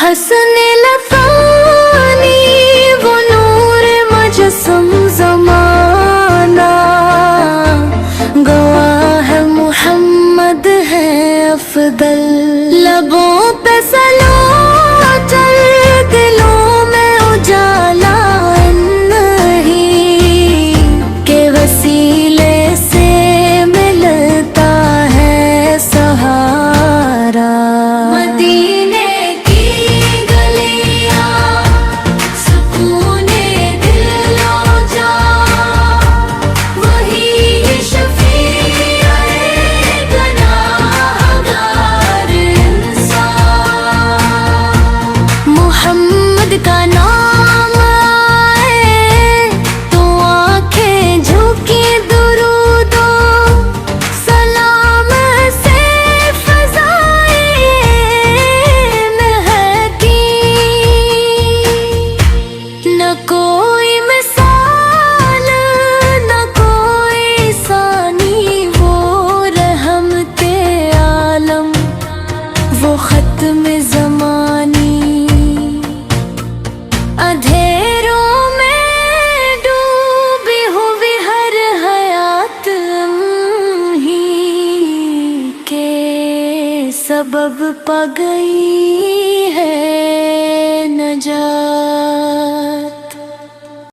حسن لطانی وہ نور مجسم زمانہ، گواہ ہے محمد ہے افضل، لبوں پہ صلوات دلوں میں اجالا نہیں، کے وسیلے سے ملتا ہے سہارا۔ مدینے کی گلیاں سکون دل و جاں، وہی شفیع گناہگار انسان۔ محمد کا نام آئے تو آنکھیں جھکی درود و سلام سے فضائیں مہکی، نہ کوئی مثال نہ کوئی ثانی، وہ رحمت عالم وہ ختم زمانی۔ اندھیروں میں ڈوبی ہوئی ہر حیات ہی کے سبب پا گئی ہے نجات۔